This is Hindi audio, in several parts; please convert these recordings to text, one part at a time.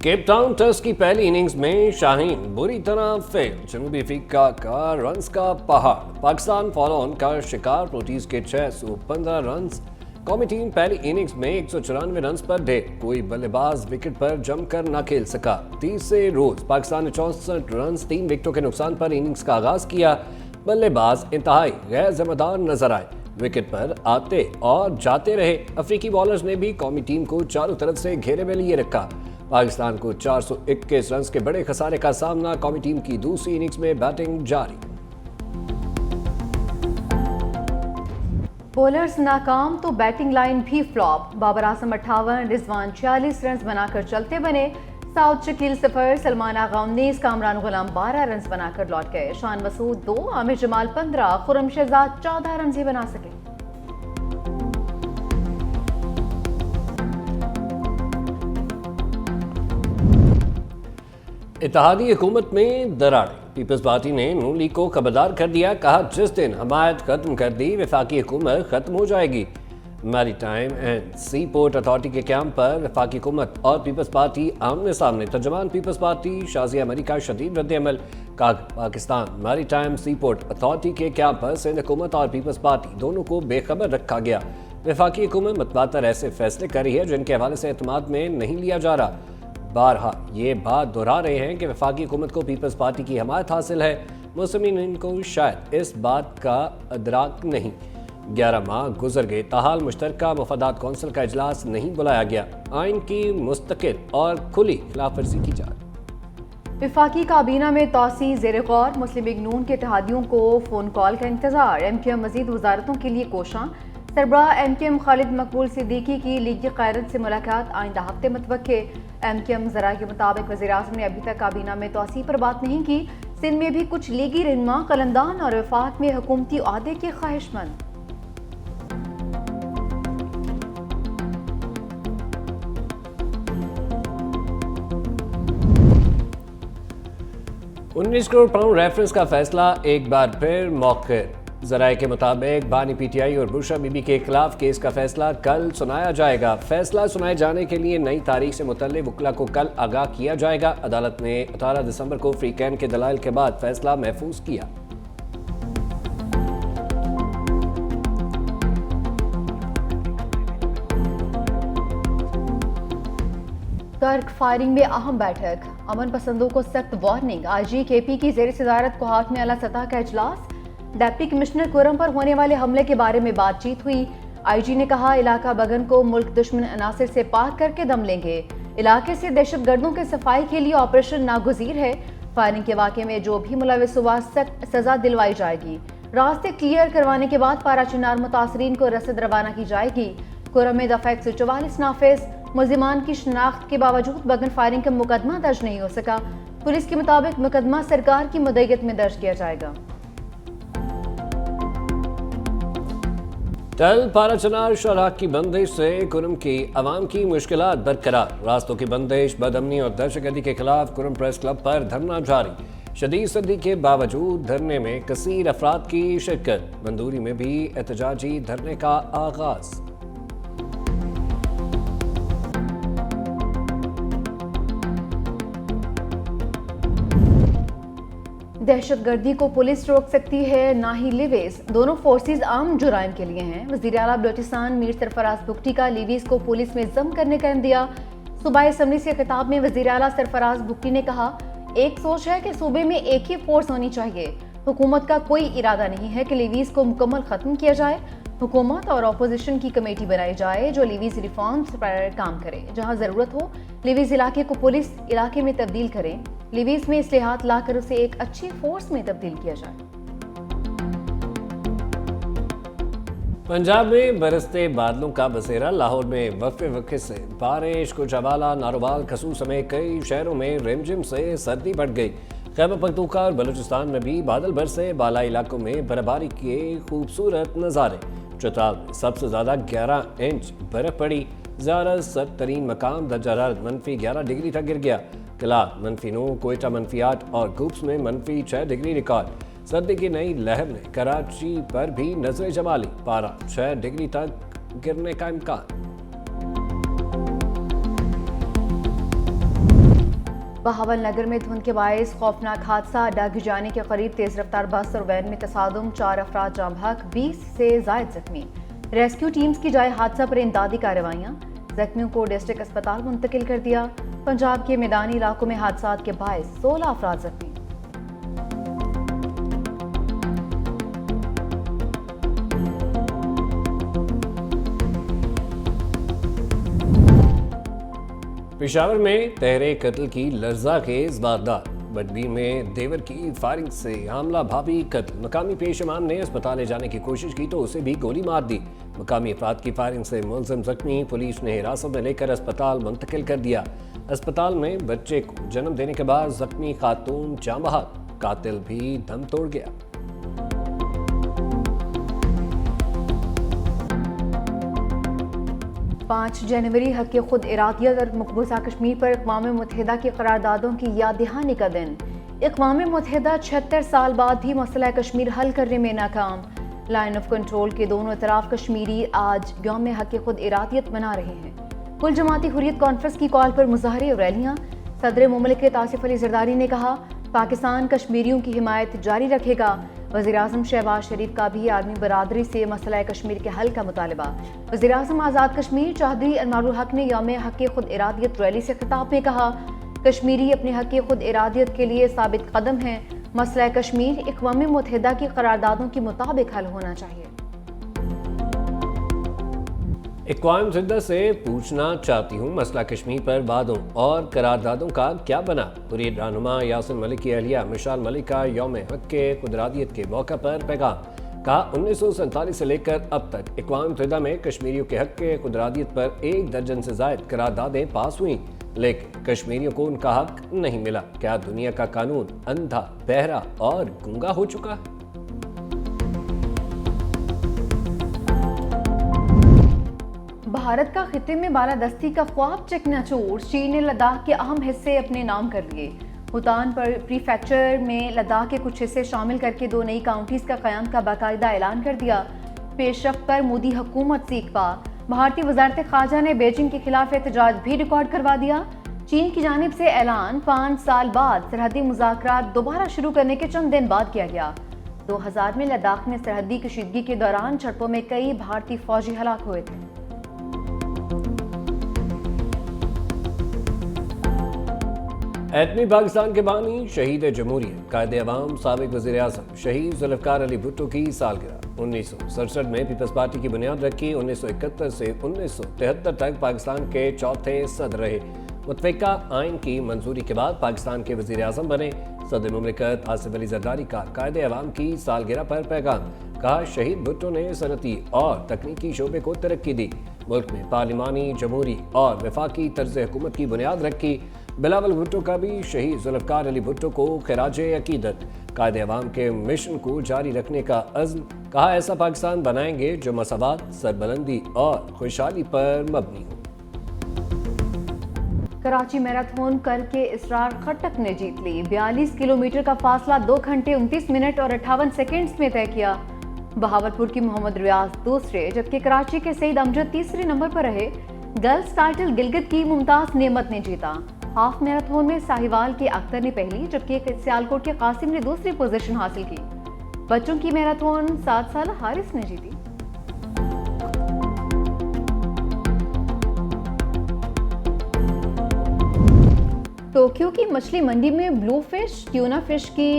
केप टाउन टेस्ट की पहली इनिंग्स में शाहीन बुरी तरह फेल। जनूबी अफ्रीका का रन्स का पहाड़। पाकिस्तान फॉलो ऑन का शिकार। प्रोटीज के 615 रन्स। कौमी टीम पहली इनिंग्स में 194 रन्स पर ढेर। कोई बल्लेबाज विकेट पर जमकर न खेल सका। तीसरे रोज पाकिस्तान ने 64 रन्स 3 विकेटों के नुकसान पर इनिंग्स का आगाज किया। बल्लेबाज इंतहाई गैर जिम्मेदार नजर आए, विकेट पर आते और जाते रहे। अफ्रीकी बॉलर्स ने भी कौमी टीम को चारों तरफ से घेरे में लिए रखा। पाकिस्तान को 421 रन के बड़े खसारे का सामना। कौमी टीम की दूसरी इनिंग्स में बैटिंग जारी। बॉलर्स नाकाम तो बैटिंग लाइन भी फ्लॉप। बाबर आजम 58, रिजवान 46 रन बनाकर चलते बने। साउथ शकील 0, सलमान आगा 19, कामरान गुलाम 12 रन बनाकर लौट गए। शान मसूद 2, आमिर जमाल 15, खुरम शहजाद 14 रन ही बना सके। इत्तेहादी हुकूमत में दरारें। पीपल्स पार्टी ने नून लीग को खबरदार कर दिया। कहा, जिस दिन हमायत खत्म कर दी वफाकी हुकूमत खत्म हो जाएगी। Maritime and sea port authority के क्याम पर वफाकी हुकूमत और पीपल्स पार्टी आमने सामने। तर्जुमान पीपल्स पार्टी शाजिया मरी का शदीद रद्द-ए-अमल। कहा, पाकिस्तान मैरीटाइम सी पोर्ट अथॉरिटी के क्याम पर सिंध हुकूमत और पीपल्स पार्टी दोनों को बेखबर रखा गया। वफाकी हुकूमत मतबातर ऐसे फैसले कर रही है जिनके हवाले से एतमाद में नहीं लिया जा रहा। बारहा ये बात दोहरा रहे हैं कि वफाकी हुकूमत को पीपल्स पार्टी की हमायत हासिल है। मुस्लिमीन को शायद इस बात का अदराक नहीं। 11 माह गुजर गए, ताहाल मुश्तरका मुफादात कौंसिल का इजलास नहीं बुलाया गया। आइन की मुस्तकिल और खुली खिलाफवर्जी की जाए। वफाकी काबीना में तोसी ज़ेर गौर। मुस्लिम लीग नून के इत्तेहादियों को फ़ोन कॉल का इंतजार। MQM मजीद वजारतों के लिए कोशां। सरबराह MQM खालिद मकबूल सिद्दीकी की लीगी क़यादत से मुलाकात आइंदा हफ्ते मुतवक्के। MQM ज़रा के मुताबिक वज़ीर आज़म ने अभी तक काबीना में तोसी पर बात नहीं की। सिंध में भी कुछ लीगी रहनुमा कलंदान और वफाक में हुकूमती ओहदे के ख्वाहिशमंद। £19 करोड़ रेफरेंस का फैसला एक बार फिर मौखर। जराये के मुताबिक बानी PTI और बुशरा बीबी के खिलाफ केस का फैसला कल सुनाया जाएगा। फैसला सुनाए जाने के लिए नई तारीख से मुतल्लिक़ वकला को कल आगाह किया जाएगा। अदालत ने 18 दिसंबर को फ्री कैन के दलाइल के बाद फैसला महफूज किया। कर्क फायरिंग में अहम बैठक। अमन पसंदों को सख्त वार्निंग। IG KP की ज़ेर सदारत कोहाट में आला सतह का इजलास। डिप्टी कमिश्नर खुरम पर होने वाले हमले के बारे में बातचीत हुई। IG ने कहा, इलाका बगन को मुल्क दुश्मन अनासिर से पाक करके दम लेंगे। इलाके से दहशतगर्दों के सफाई के लिए ऑपरेशन नागुज़ीर है। फायरिंग के वाक़े में जो भी मुलविस हुआ सख्त सजा दिलवाई जाएगी। रास्ते क्लियर करवाने के बाद पारा चिनार मुतासरीन को रसद रवाना की जाएगी। खुरम में दफा 144 नाफिज। मुल्जिमान की शनाख्त के बावजूद बगन फायरिंग का मुकदमा दर्ज नहीं हो सका। पुलिस के मुताबिक मुकदमा सरकार की मुद्दईयत में दर्ज किया जाएगा। टल पारा चनार शराब की बंदिश से खुरम की आवाम की मुश्किलात बरकरार। रास्तों की बंदिश, बदअमनी और दहशतगर्दी के खिलाफ खुरम प्रेस क्लब पर धरना जारी। शदीद सर्दी के बावजूद धरने में कसीर अफराद की शिरकत। मंदूरी में भी एहतजाजी धरने का आगाज। दहशतगर्दी को पुलिस रोक सकती है, ना ही लिवीज। दोनों फोर्सेस आम जुराइम के लिए हैं। वज़ीर आला बलोचिस्तान मीर सरफराज बुगटी का लिवीज को पुलिस में जम करने का इंदिया। सूबाई असम्बली से खिताब में वज़ीर आला सरफराज बुगटी ने कहा, एक सोच है कि सूबे में एक ही फोर्स होनी चाहिए। हुकूमत का कोई इरादा नहीं है कि लिवीज को मुकम्मल ख़त्म किया जाए। हुकूमत और अपोजिशन की कमेटी बनाई जाए जो लिवीज रिफॉर्म्स पर काम करे। जहाँ ज़रूरत हो लिवीज इलाके को पुलिस इलाके में तब्दील करें। लिवीज में इस्लाहात लाकर उसे एक अच्छी फोर्स में तब्दील किया जाए। पंजाब में बरसते बादलों का बसेरा। लाहौर में वक्फे वक्फे से बारिश। कुछ अवाला, नारोवाल, खसूर समेत कई शहरों में रिमझिम से सर्दी बढ़ गई। खैबर पख्तूनख्वा और बलूचिस्तान में भी बादल बरसे। बालाई इलाकों में बर्फबारी के खूबसूरत नज़ारे। चतराल में सबसे ज़्यादा 11 इंच बर्फ पड़ी। ज़्यादा सर्द तरीन मकाम दर्जा हरारत -11 डिग्री तक गिर गया। कलात -9, कोयटा -8 और कूप्स में -6 डिग्री रिकॉर्ड। सर्दी की नई लहर ने कराची पर भी नजरें जमा ली। पारा 6 डिग्री तक गिरने का इम्कान। बहावल नगर में धुंध के बायस खौफनाक हादसा, अड्डा गिजाने के करीब तेज रफ्तार बस और वैन में तसादुम, 4 अफराद जाम हक, 20 से जायद जख्मी। रेस्क्यू टीम्स की जाए हादसा पर इमदादी कार्रवाइयाँ, जख्मियों को डिस्ट्रिक्ट अस्पताल मुंतकिल कर दिया। पंजाब के मैदानी इलाकों में हादसा के बायस 16 अफराद जख्मी। पेशावर में तहरे कत्ल की लर्ज़ाखेज़ वारदात, बडबी में देवर की फायरिंग से हामला भाभी कत्ल। मकामी पेशमान ने अस्पताल ले जाने की कोशिश की तो उसे भी गोली मार दी। मकामी अफराद की फायरिंग से मुलजिम जख्मी, पुलिस ने हिरासत में लेकर अस्पताल मुंतकिल कर दिया। अस्पताल में बच्चे को जन्म देने के बाद जख्मी खातून जाँ बहक, कातिल भी दम तोड़ गया। 5 जनवरी हक खुद इरादियत और मकबूजा कश्मीर पर अक़वाम मुत्तहिदा की करारदादों की याद दहानी का दिन। अक़वाम मुत्तहिदा 76 साल बाद भी मसला कश्मीर हल करने में नाकाम। लाइन ऑफ कंट्रोल के दोनों तरफ कश्मीरी आज यौम हक खुद इरादियत मना रहे हैं। कुल जमाती हुर्रियत कॉन्फ्रेंस की कॉल पर मुजाहरे और रैलियाँ। सदर मुमलिकत आसिफ अली जरदारी ने कहा, पाकिस्तान कश्मीरियों की हिमायत जारी रखेगा। वज़ीर-ए-आज़म शहबाज शरीफ का भी आर्मी बरादरी से मसला कश्मीर के हल का मुतालबा। वज़ीर-ए-आज़म आज़ाद कश्मीर चौधरी अनवारुल हक ने यौम हक खुद इरादियत रैली से खिताब में कहा, कश्मीरी अपने हक खुद इरादियत के लिए साबित कदम हैं। मसला कश्मीर अक़वाम मुत्तहिदा की करारदादों के मुताबिक हल होना चाहिए। अक़वाम मुत्तहिदा से पूछना चाहती हूँ, मसला कश्मीर पर वादों और करारदादों का क्या बना। हुर्रियत रहनुमा यासिन मलिक की अहलिया मिसाल मलिक का यौम हक के खुदरादियत के मौका पर पैगाम। कहा, 1947 से लेकर अब तक अक़वाम मुत्तहिदा में कश्मीरियों के हक के खुदरादियत पर 1 दर्जन से जायद करारदादें पास हुई, लेकिन कश्मीरियों को उनका हक नहीं मिला। क्या दुनिया का कानून अंधा, बहरा और गूंगा हो चुका है? भारत का खिते में बालादस्ती का ख्वाब चकनाचूर। चीन ने लद्दाख के अहम हिस्से अपने नाम कर लिए। भूटान पर प्रीफेक्चर में लद्दाख के कुछ हिस्से शामिल करके 2 नई काउंटीज का क़याम का बाकायदा ऐलान कर दिया। पेशरफ्त पर मोदी हुकूमत से इकबा। भारतीय वजारत ख़ारजा ने बीजिंग के खिलाफ एहतजाज भी रिकॉर्ड करवा दिया। चीन की जानिब से ऐलान 5 साल बाद सरहदी मुज़ाकरात दोबारा शुरू करने के चंद दिन बाद किया गया। 2000 में लद्दाख में सरहदी कशीदगी के दौरान झड़पों में कई भारतीय फौजी हलाक हुए थे। एटमी पाकिस्तान के बानी शहीद जमहूरियत कायद-ए-आवाम साबिक वज़ीर-ए-आज़म शहीद ज़ुल्फ़िकार अली भुट्टो की सालगिरह। 1967 में पीपल्स पार्टी की बुनियाद रखी। 1971 से 1973 तक पाकिस्तान के चौथे सदर रहे। मुतफ़िक़ा आइन की मंजूरी के बाद पाकिस्तान के वज़ीर-ए-आज़म बने। सदर मुमलिकत आसिफ अली ज़रदारी का कायद-ए-आवाम की सालगिरह पर पैगाम। कहा, शहीद भुट्टो ने सनती और तकनीकी शोबे को तरक्की दी, मुल्क में पार्लिमानी, जमहूरी और वफाकी तर्ज हुकूमत की बुनियाद रखी। बिलावल भुट्टो का भी शहीद ज़ुल्फ़िकार अली भुट्टो को खिराजे अकीदत। कायद-ए-आवाम के मिशन को जारी रखने का अज़्म। कहा, ऐसा पाकिस्तान बनाएंगे जो मसावत, सरबलंदी और खुशहाली पर मबनी हो। कराची मैराथन करके इसरार खट्टक ने जीत ली। 42 किलोमीटर का फासला 2 घंटे 29 मिनट और 58 सेकेंड्स में तय किया। बहावलपुर की मोहम्मद रियाज दूसरे, जबकि कराची के सईद अमजद तीसरे नंबर पर रहे। गर्ल्स टाइटल गिलगित की मुमताज नेमत ने जीता। हाफ मैराथन में साहिवाल के अख्तर ने पहली, जबकि सियालकोट के कासिम ने दूसरी पोजीशन हासिल की। बच्चों की मैराथन 7 साल हारिस ने जीती। टोक्यो की मछली मंडी में ब्लू फिश, ट्यूना फिश की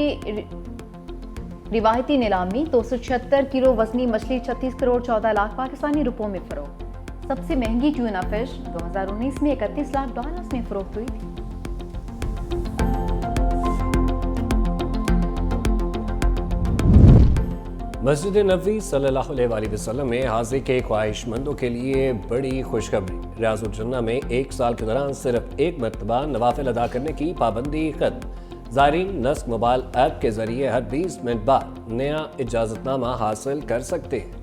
रिवायती नीलामी। 276 किलो वजनी मछली 36 करोड़ 14 लाख पाकिस्तानी रुपयों में फरोख्त। सबसे महंगी ट्यूना फिश 2019 में $31 लाख में फरोख्त हुई थी। मस्जिद नबवी सल्लल्लाहु अलैहि वसल्लम में हाजिरी के ख्वाहिशमंदों के लिए बड़ी खुशखबरी। रियाजुल जन्नह में 1 साल के दौरान सिर्फ 1 मरतबा नवाफिल अदा करने की पाबंदी खत्म। ज़ायरीन नस्क मोबाइल ऐप के जरिए हर 20 मिनट बाद नया इजाज़तनामा हासिल कर सकते हैं।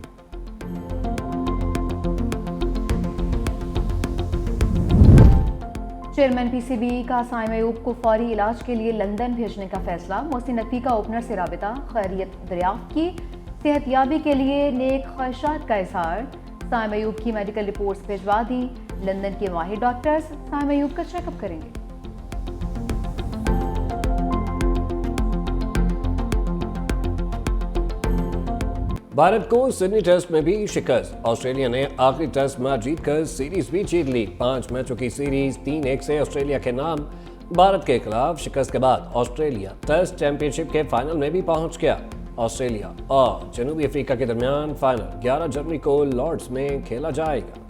चेयरमैन पीसीबी का साइम अयूब को फौरी इलाज के लिए लंदन भेजने का फैसला। मोहसिन नकवी का ओपनर से राबिता। खैरियत दरियाफ्त की। सेहतयाबी के लिए नेक ख्वाहिशात का इज़हार। साइम अयूब की मेडिकल रिपोर्ट्स भिजवा दी। लंदन के माहिर डॉक्टर्स साइम अयूब का चेकअप करेंगे। भारत को सिडनी टेस्ट में भी शिकस्त। ऑस्ट्रेलिया ने आखिरी टेस्ट मैच जीतकर सीरीज भी जीत ली। 5 मैचों की सीरीज 3-1 से ऑस्ट्रेलिया के नाम। भारत के खिलाफ शिकस्त के बाद ऑस्ट्रेलिया टेस्ट चैंपियनशिप के फाइनल में भी पहुंच गया। ऑस्ट्रेलिया और जनूबी अफ्रीका के दरमियान फाइनल 11 जनवरी को लॉर्ड्स में खेला जाएगा।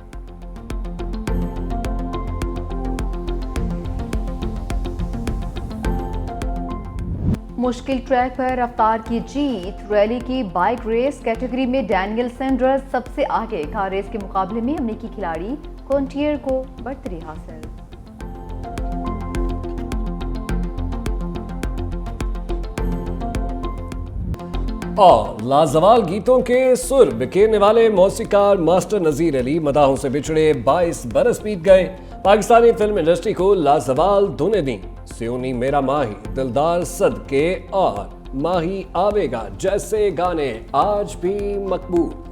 मुश्किल ट्रैक पर रफ्तार की जीत। रैली की बाइक रेस कैटेगरी में डैनियल सैंडर्स सबसे आगे। कार रेस के मुकाबले में अमेरिकी खिलाड़ी कॉन्टियर को बढ़तरी हासिल। और लाजवाल गीतों के सुर बिखेरने वाले मौसीकार मास्टर नजीर अली मदाहों से बिछड़े 22 बरस बीत गए। पाकिस्तानी फिल्म इंडस्ट्री को लाजवाल धुनें दी। सियोनी मेरा माही, दिलदार सदके और माही आवेगा जैसे गाने आज भी मकबूल।